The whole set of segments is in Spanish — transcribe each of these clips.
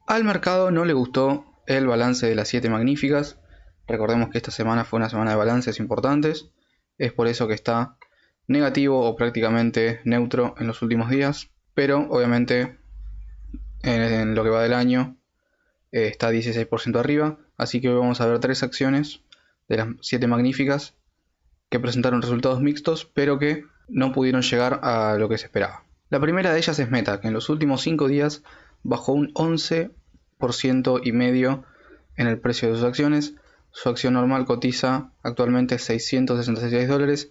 Al mercado no le gustó el balance de las 7 magníficas. Recordemos que esta semana fue una semana de balances importantes. Es por eso que está negativo o prácticamente neutro en los últimos días. Pero obviamente en lo que va del año está 16% arriba. Así que hoy vamos a ver 3 acciones de las 7 magníficas que presentaron resultados mixtos, pero que no pudieron llegar a lo que se esperaba. La primera de ellas es Meta, que en los últimos 5 días bajó un 11% y medio en el precio de sus acciones. Su acción normal cotiza actualmente $666,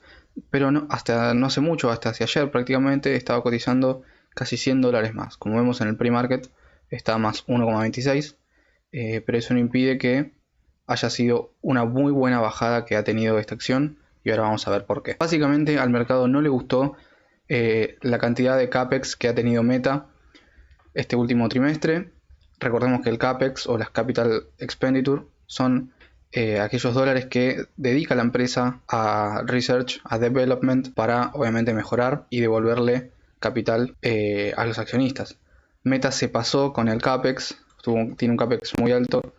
pero hasta no hace mucho, hasta hace ayer prácticamente, estaba cotizando casi $100 más. Como vemos en el pre-market está más 1,26, pero eso no impide que haya sido una muy buena bajada que ha tenido esta acción, y ahora vamos a ver por qué. Básicamente al mercado no le gustó la cantidad de CAPEX que ha tenido Meta este último trimestre. Recordemos que el CAPEX o las Capital Expenditure son aquellos dólares que dedica la empresa a Research, a Development, para obviamente mejorar y devolverle capital a los accionistas. Meta se pasó con el CAPEX, tiene un CAPEX muy alto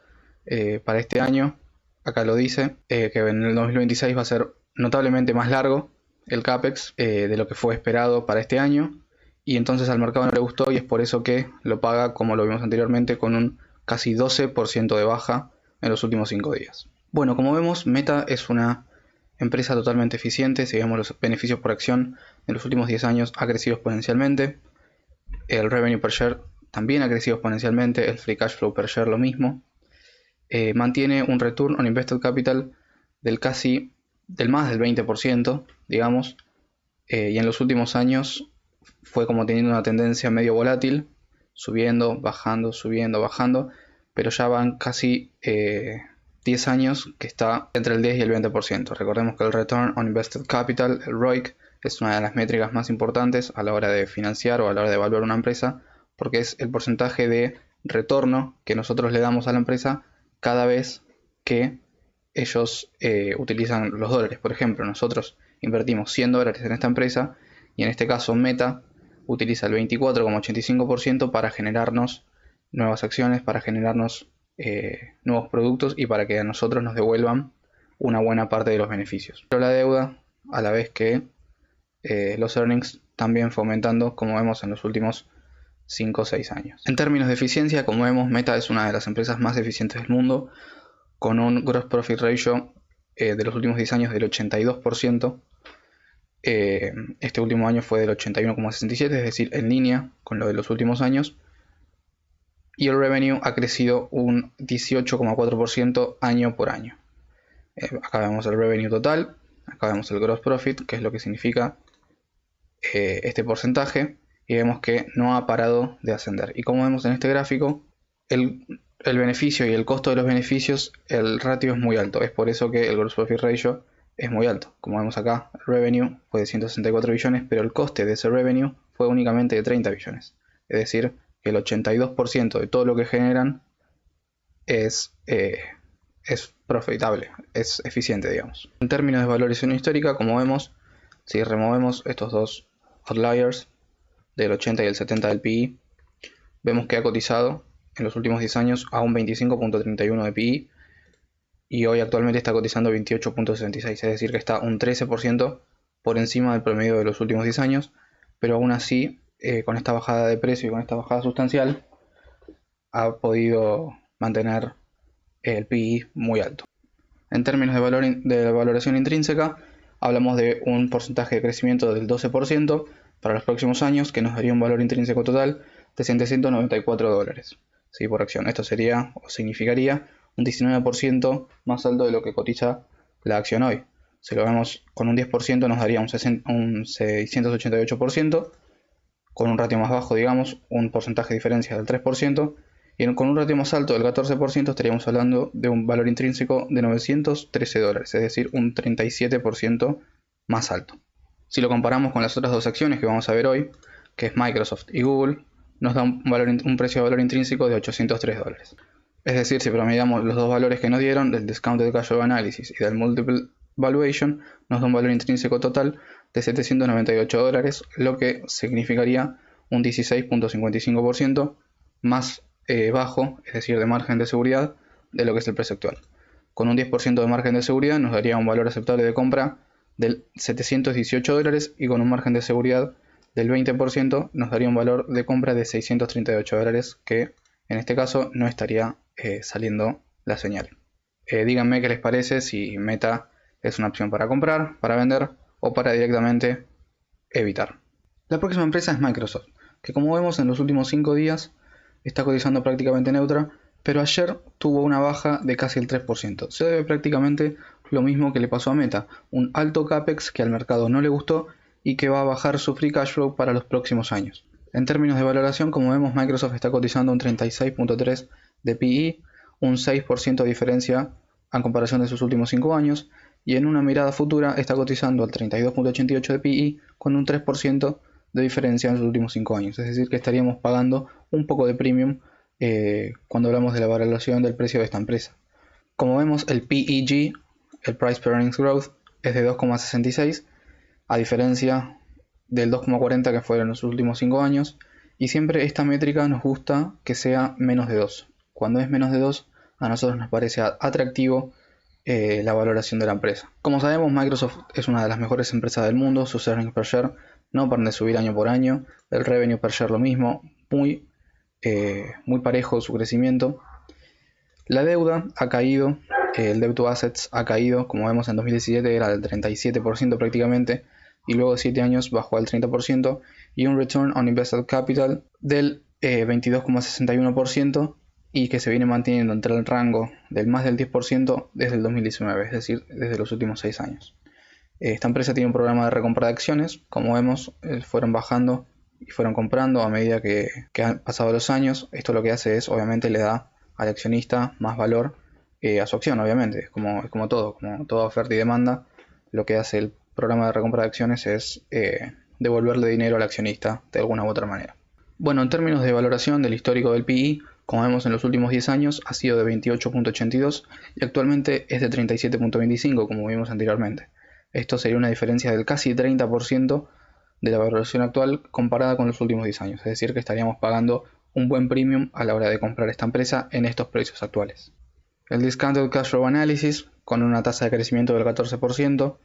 para este año. Acá lo dice, que en el 2026 va a ser notablemente más largo el CAPEX de lo que fue esperado para este año, y entonces al mercado no le gustó, y es por eso que lo paga, como lo vimos anteriormente, con un casi 12% de baja en los últimos 5 días. Bueno, como vemos, Meta es una empresa totalmente eficiente. Si vemos los beneficios por acción en los últimos 10 años, ha crecido exponencialmente. El revenue per share también ha crecido exponencialmente, el free cash flow per share lo mismo. Mantiene un return on invested capital del más del 20%, digamos, y en los últimos años fue como teniendo una tendencia medio volátil, subiendo, bajando, pero ya van casi 10 años que está entre el 10 y el 20%. Recordemos que el return on invested capital, el ROIC, es una de las métricas más importantes a la hora de financiar o a la hora de evaluar una empresa, porque es el porcentaje de retorno que nosotros le damos a la empresa cada vez que ellos utilizan los dólares. Por ejemplo, nosotros invertimos $100 en esta empresa, y en este caso Meta utiliza el 24,85% para generarnos nuevas acciones, para generarnos nuevos productos y para que a nosotros nos devuelvan una buena parte de los beneficios. Pero la deuda, a la vez que los earnings, también fue aumentando, como vemos en los últimos 5 o 6 años. En términos de eficiencia, como vemos, Meta es una de las empresas más eficientes del mundo, con un gross profit ratio de los últimos 10 años del 82%. Este último año fue del 81,67, es decir, en línea con lo de los últimos años. Y el revenue ha crecido un 18,4% año por año. Acá vemos el revenue total, acá vemos el gross profit, que es lo que significa este porcentaje, y vemos que no ha parado de ascender. Y como vemos en este gráfico, el beneficio y el costo de los beneficios, el ratio es muy alto. Es por eso que el gross profit ratio es muy alto. Como vemos acá, el revenue fue de 164 billones, pero el coste de ese revenue fue únicamente de 30 billones. Es decir, que el 82% de todo lo que generan es profitable, es eficiente, digamos. En términos de valoración histórica, como vemos, si removemos estos dos outliers del 80 y el 70 del PI, vemos que ha cotizado en los últimos 10 años a un 25.31 de PI, y hoy actualmente está cotizando 28.66, es decir que está un 13% por encima del promedio de los últimos 10 años, pero aún así, con esta bajada de precio y con esta bajada sustancial, ha podido mantener el PI muy alto. En términos de valoración intrínseca, hablamos de un porcentaje de crecimiento del 12% para los próximos años, que nos daría un valor intrínseco total de $794 ¿sí? Por acción. Esto sería o significaría un 19% más alto de lo que cotiza la acción hoy. Si lo vemos con un 10%, nos daría un 688%, con un ratio más bajo, digamos, un porcentaje de diferencia del 3%, y con un ratio más alto del 14% estaríamos hablando de un valor intrínseco de $913, es decir, un 37% más alto. Si lo comparamos con las otras dos acciones que vamos a ver hoy, que es Microsoft y Google, nos da un precio de valor intrínseco de $803. Es decir, si promediamos los dos valores que nos dieron, del Discounted Cash Flow Analysis y del Multiple Valuation, nos da un valor intrínseco total de $798, lo que significaría un 16.55% más bajo, es decir, de margen de seguridad, de lo que es el precio actual. Con un 10% de margen de seguridad nos daría un valor aceptable de compra del $718 y con un margen de seguridad del 20% nos daría un valor de compra de $638, que en este caso no estaría saliendo la señal. Díganme qué les parece, si Meta es una opción para comprar, para vender o para directamente evitar. La próxima empresa es Microsoft, que como vemos en los últimos 5 días está cotizando prácticamente neutra, pero ayer tuvo una baja de casi el 3%. Se debe prácticamente lo mismo que le pasó a Meta, un alto capex que al mercado no le gustó y que va a bajar su free cash flow para los próximos años. En términos de valoración, como vemos, Microsoft está cotizando un 36.3 de PE, un 6% de diferencia en comparación de sus últimos 5 años, y en una mirada futura está cotizando al 32.88 de PE con un 3% de diferencia en los últimos 5 años. Es decir, que estaríamos pagando un poco de premium cuando hablamos de la valoración del precio de esta empresa. Como vemos, el PEG, el Price per Earnings Growth, es de 2,66, a diferencia del 2,40 que fueron en los últimos 5 años, y siempre esta métrica nos gusta que sea menos de 2. Cuando es menos de 2, a nosotros nos parece atractivo la valoración de la empresa. Como sabemos, Microsoft es una de las mejores empresas del mundo, sus earnings per share no paran de subir año por año, el revenue per share lo mismo, muy parejo su crecimiento. La deuda ha caído, el debt to assets ha caído, como vemos en 2017 era del 37% prácticamente, y luego de 7 años bajó al 30%, y un return on invested capital del 22,61%, y que se viene manteniendo entre el rango del más del 10% desde el 2019, es decir, desde los últimos 6 años. Esta empresa tiene un programa de recompra de acciones, como vemos, fueron bajando y fueron comprando a medida que han pasado los años. Esto lo que hace es, obviamente, le da al accionista más valor a su acción, obviamente. Es como toda oferta y demanda. Lo que hace el programa de recompra de acciones es devolverle dinero al accionista de alguna u otra manera. Bueno, en términos de valoración del histórico del PE, como vemos en los últimos 10 años, ha sido de 28.82 y actualmente es de 37.25, como vimos anteriormente. Esto sería una diferencia del casi 30% de la valoración actual comparada con los últimos 10 años. Es decir, que estaríamos pagando un buen premium a la hora de comprar esta empresa en estos precios actuales. El Discounted Cash Flow Analysis, con una tasa de crecimiento del 14%,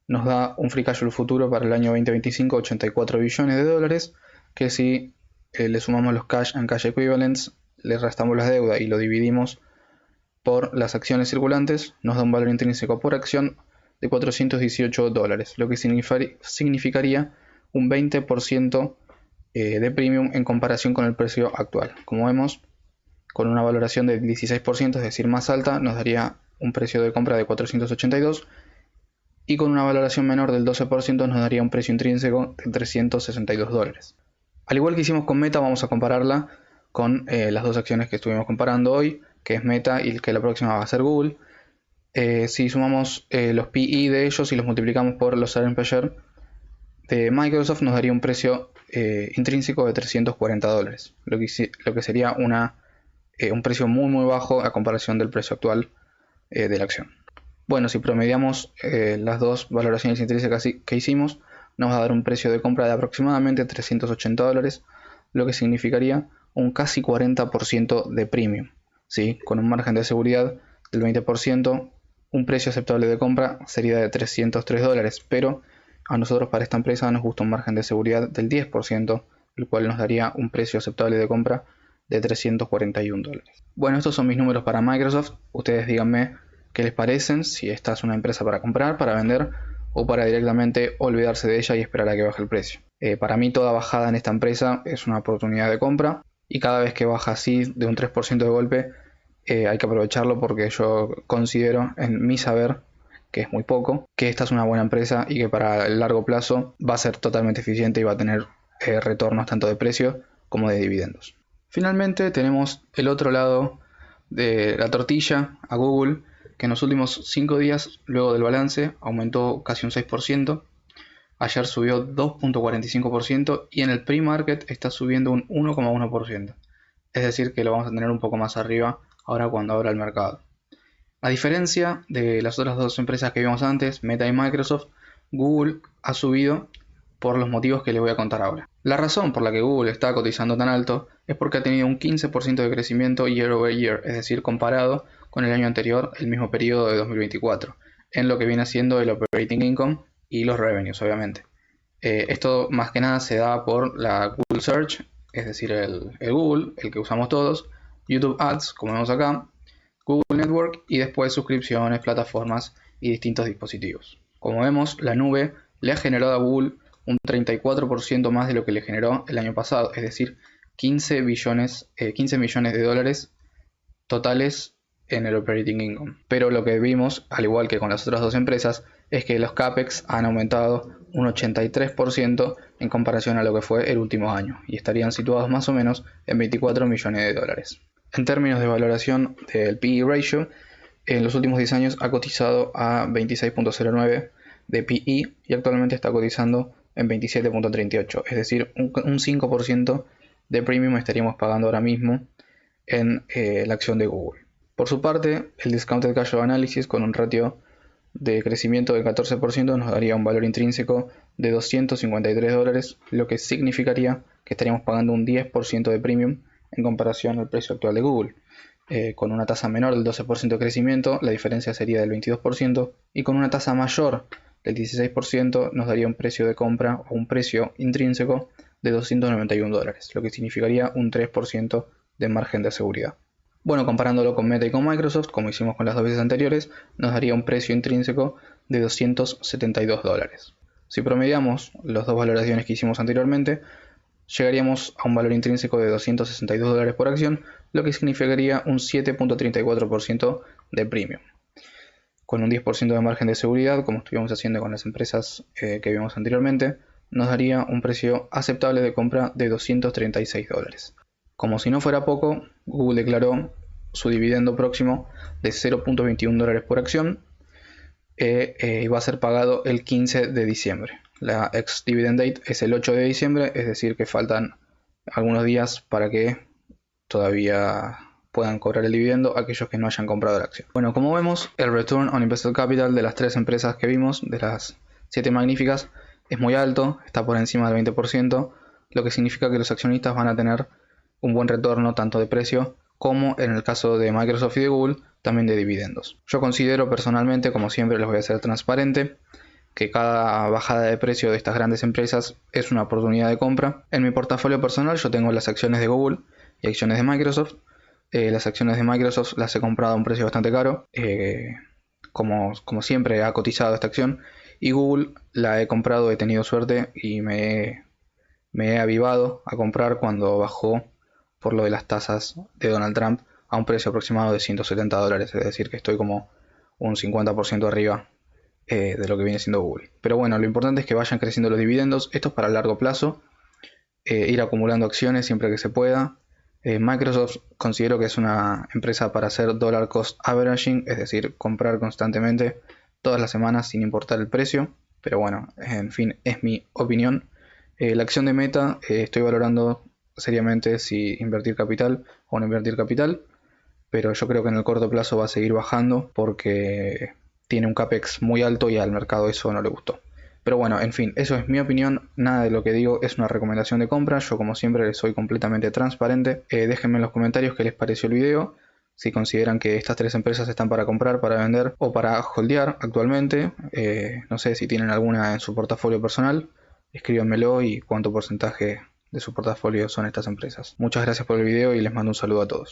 nos da un free cash flow futuro para el año 2025 84 billones de dólares, que si le sumamos los cash and cash equivalents, le restamos la deuda y lo dividimos por las acciones circulantes, nos da un valor intrínseco por acción de $418, lo que significaría un 20% de premium en comparación con el precio actual. Como vemos, con una valoración del 16%, es decir, más alta, nos daría un precio de compra de 482, y con una valoración menor del 12% nos daría un precio intrínseco de $362. Al igual que hicimos con Meta, vamos a compararla con las dos acciones que estuvimos comparando hoy, que es Meta y que la próxima va a ser Google. Si sumamos los PE de ellos y los multiplicamos por los earnings per share de Microsoft, nos daría un precio intrínseco de $340, lo que sería un precio muy bajo a comparación del precio actual de la acción. Bueno, si promediamos las dos valoraciones intrínsecas que hicimos, nos va a dar un precio de compra de aproximadamente $380, lo que significaría un casi 40% de premium, ¿sí? Con un margen de seguridad del 20%, un precio aceptable de compra sería de $303, pero a nosotros para esta empresa nos gusta un margen de seguridad del 10%, el cual nos daría un precio aceptable de compra de $341. Bueno, estos son mis números para Microsoft. Ustedes díganme qué les parecen, si esta es una empresa para comprar, para vender o para directamente olvidarse de ella y esperar a que baje el precio. Para mí toda bajada en esta empresa es una oportunidad de compra, y cada vez que baja así de un 3% de golpe hay que aprovecharlo, porque yo considero, en mi saber, que es muy poco, que esta es una buena empresa y que para el largo plazo va a ser totalmente eficiente y va a tener retornos tanto de precio como de dividendos. Finalmente tenemos el otro lado de la tortilla, a Google, que en los últimos 5 días, luego del balance, aumentó casi un 6%. Ayer subió 2.45% y en el pre-market está subiendo un 1,1%. Es decir, que lo vamos a tener un poco más arriba ahora cuando abra el mercado. A diferencia de las otras dos empresas que vimos antes, Meta y Microsoft, Google ha subido por los motivos que les voy a contar ahora. La razón por la que Google está cotizando tan alto es porque ha tenido un 15% de crecimiento year over year, es decir, comparado con el año anterior, el mismo periodo de 2024, en lo que viene siendo el operating income y los revenues, obviamente. Esto más que nada se da por la Google Search, es decir, el Google, el que usamos todos, YouTube Ads, como vemos acá, Google Network y después suscripciones, plataformas y distintos dispositivos. Como vemos, la nube le ha generado a Google un 34% más de lo que le generó el año pasado, es decir, 15 millones de dólares totales en el operating income. Pero lo que vimos, al igual que con las otras dos empresas, es que los CAPEX han aumentado un 83% en comparación a lo que fue el último año y estarían situados más o menos en 24 millones de dólares. En términos de valoración del PE ratio, en los últimos 10 años ha cotizado a 26.09 de PE y actualmente está cotizando en 27.38, es decir, un 5% de premium estaríamos pagando ahora mismo en la acción de Google. Por su parte, el Discounted Cash Flow Analysis con un ratio de crecimiento del 14% nos daría un valor intrínseco de $253, lo que significaría que estaríamos pagando un 10% de premium en comparación al precio actual de Google. Con una tasa menor del 12% de crecimiento, la diferencia sería del 22%, y con una tasa mayor del 16% nos daría un precio de compra o un precio intrínseco de $291, lo que significaría un 3% de margen de seguridad. Bueno, comparándolo con Meta y con Microsoft, como hicimos con las dos veces anteriores, nos daría un precio intrínseco de $272. Si promediamos las dos valoraciones que hicimos anteriormente, llegaríamos a un valor intrínseco de $262 por acción, lo que significaría un 7.34% de premium. Con un 10% de margen de seguridad, como estuvimos haciendo con las empresas que vimos anteriormente, nos daría un precio aceptable de compra de $236. Como si no fuera poco, Google declaró su dividendo próximo de $0.21 por acción y va a ser pagado el 15 de diciembre. La ex-dividend date es el 8 de diciembre, es decir que faltan algunos días para que todavía puedan cobrar el dividendo aquellos que no hayan comprado la acción. Bueno, como vemos, el Return on Invested Capital de las tres empresas que vimos, de las 7 magníficas, es muy alto, está por encima del 20%, lo que significa que los accionistas van a tener un buen retorno tanto de precio como en el caso de Microsoft y de Google, también de dividendos. Yo considero personalmente, como siempre les voy a ser transparente, que cada bajada de precio de estas grandes empresas es una oportunidad de compra. En mi portafolio personal yo tengo las acciones de Google y acciones de Microsoft. Las acciones de Microsoft las he comprado a un precio bastante caro, como siempre ha cotizado esta acción, y Google la he comprado, he tenido suerte y me he avivado a comprar cuando bajó por lo de las tasas de Donald Trump a un precio aproximado de $170, es decir que estoy como un 50% arriba de lo que viene siendo Google. Pero bueno, lo importante es que vayan creciendo los dividendos, esto es para largo plazo, ir acumulando acciones siempre que se pueda. Microsoft considero que es una empresa para hacer dollar cost averaging, es decir, comprar constantemente todas las semanas sin importar el precio, pero bueno, en fin, es mi opinión. La acción de Meta estoy valorando seriamente si invertir capital o no invertir capital, pero yo creo que en el corto plazo va a seguir bajando porque tiene un CAPEX muy alto y al mercado eso no le gustó. Pero bueno, en fin, eso es mi opinión, nada de lo que digo es una recomendación de compra, yo como siempre soy completamente transparente. Déjenme en los comentarios qué les pareció el video, si consideran que estas tres empresas están para comprar, para vender o para holdear actualmente. No sé si tienen alguna en su portafolio personal, escríbanmelo y cuánto porcentaje de su portafolio son estas empresas. Muchas gracias por el video y les mando un saludo a todos.